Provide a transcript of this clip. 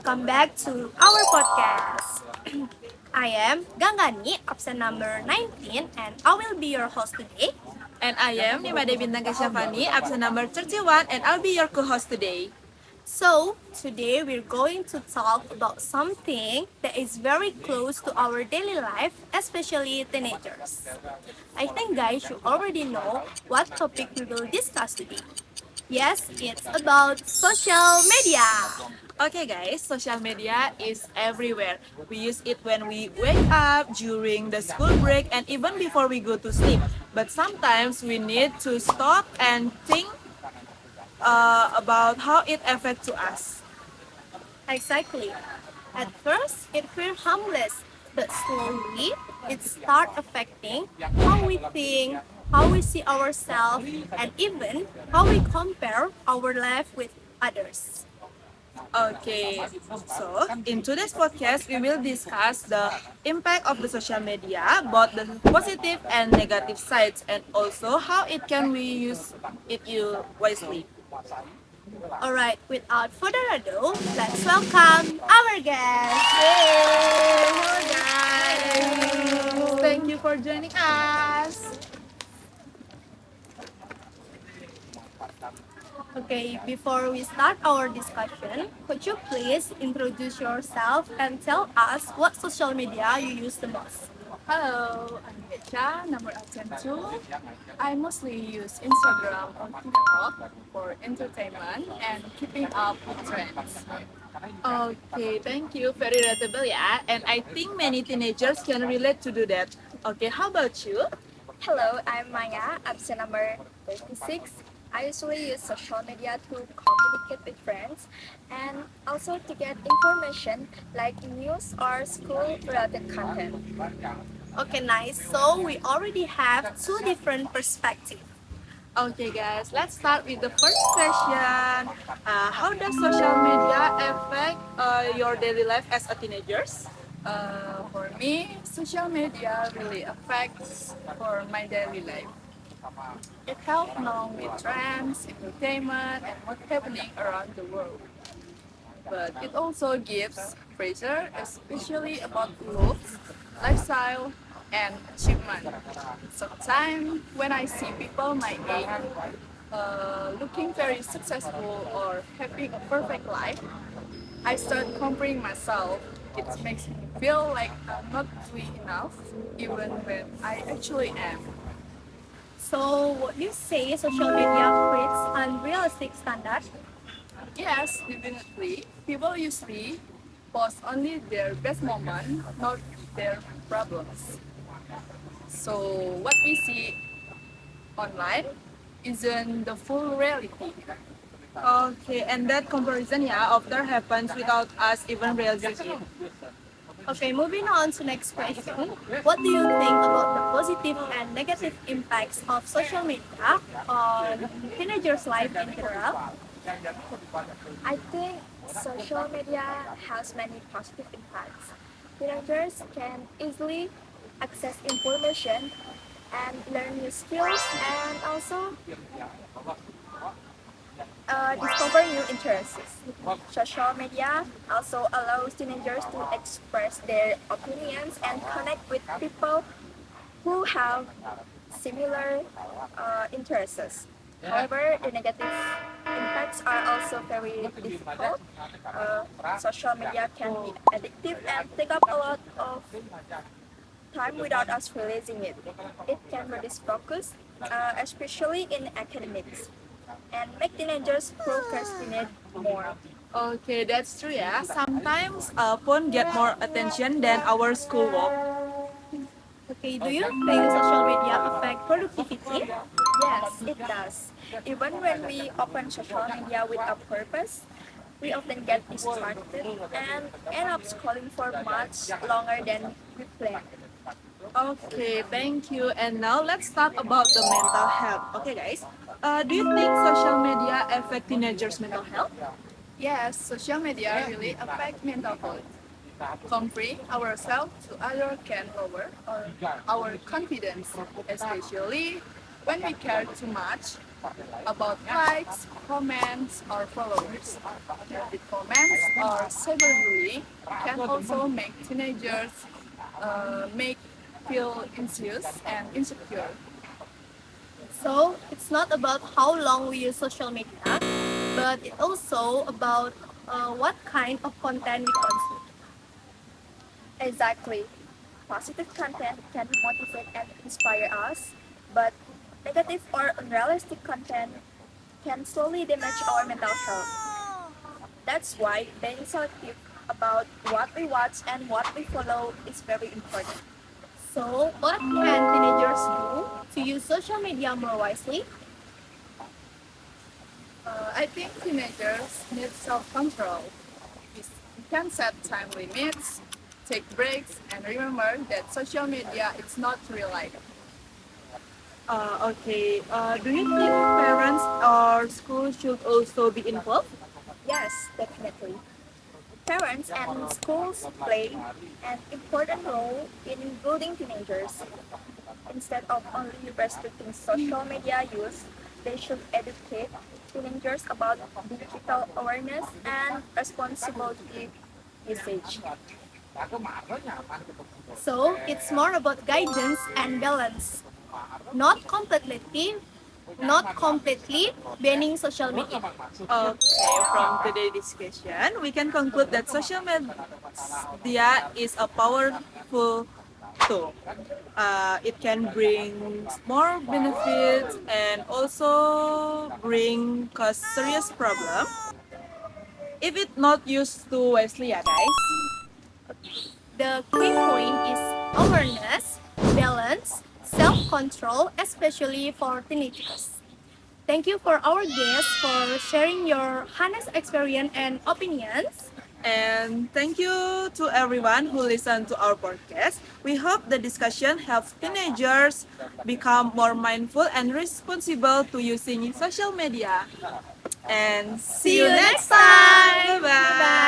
welcome back to our podcast. I am Ganggani, absent number 19, and I will be your host today. And I am Nimade Bintang Kasyafani, absent number 31, and I'll be your co-host today. So, today we're going to talk about something that is very close to our daily life, especially teenagers. I think, guys, you already know what topic we will discuss today. Yes, it's about social media. Okay guys, social media is everywhere. We use it when we wake up, during the school break, and even before we go to sleep. But sometimes we need to stop and think about how it affects to us. Exactly. At first, it feels harmless, but slowly it starts affecting how we think, how we see ourselves, and even how we compare our life with others. Okay, so in today's podcast, we will discuss the impact of the social media, both the positive and negative sides, and also how it can we use it wisely. Alright, without further ado, let's welcome our guest. Yay! Hello guys! Thank you for joining us. Okay, before we start our discussion, could you please introduce yourself and tell us what social media you use the most? Hello, I'm Becha, number absent 2. I mostly use Instagram or TikTok for entertainment and keeping up with trends. Okay, thank you. Very relatable, yeah. And I think many teenagers can relate to do that. Okay, how about you? Hello, I'm Maya, absent number 36. I usually use social media to communicate with friends and also to get information like news or school related content. Okay, nice. So we already have two different perspectives. Okay, guys, let's start with the first question. How does social media affect your daily life as a teenagers? For me, social media really affects for my daily life. It helps know with trends, entertainment, and what's happening around the world. But it also gives pressure, especially about looks, lifestyle, and achievement. Sometimes when I see people my age looking very successful or having a perfect life, I start comparing myself. It makes me feel like I'm not doing enough, even when I actually am. So what you say social media creates unrealistic standards? Yes, definitely. People usually post only their best moment, not their problems. So what we see online isn't the full reality. Okay, and that comparison, yeah, often happens without us even realizing it. Okay, moving on to next question. What do you think about the positive and negative impacts of social media on teenagers' life in general? I think social media has many positive impacts. Teenagers can easily access information and learn new skills and also discover new interests. Social media also allows teenagers to express their opinions and connect with people who have similar interests. However, the negative impacts are also very difficult. Social media can be addictive and take up a lot of time without us realizing it. It can reduce focus, especially in academics, and make teenagers procrastinate more. Okay, that's true, yeah. Sometimes phone get more attention than our schoolwork. Okay, do you think social media affect productivity? Yes, it does. Even when we open social media with a purpose, we often get distracted and end up scrolling for much longer than we planned. Okay, thank you. And now let's talk about the mental health. Okay, guys. Do you think social media affect teenagers' mental health? Yes, social media really affect mental health. Comparing ourselves to others can lower our confidence, especially When we care too much about likes, comments, or followers, negative comments or cyberbullying can also make teenagers make feel anxious and insecure. So it's not about how long we use social media, but it's also about what kind of content we consume. Exactly. Positive content can motivate and inspire us, but negative or unrealistic content can slowly damage our mental health. That's why being selective about what we watch and what we follow is very important. So what can teenagers do to use social media more wisely? I think teenagers need self-control. We can set time limits, take breaks, and remember that social media is not real life. Okay. Do you think parents or schools should also be involved? Yes, definitely. Parents and schools play an important role in building teenagers. Instead of only restricting social media use, they should educate teenagers about digital awareness and responsible usage. So it's more about guidance and balance, not completely, not completely banning social media. Okay, from today's discussion, we can conclude that social media is a powerful tool. It can bring more benefits and also bring cause serious problem if it not used too wisely, yeah, guys. The key point is awareness, balance, self-control, especially for teenagers. Thank you for our guests for sharing your honest experience and opinions. And thank you to everyone who listened to our podcast. We hope the discussion helps teenagers become more mindful and responsible to using social media. And see See you you next next time. time. Bye bye.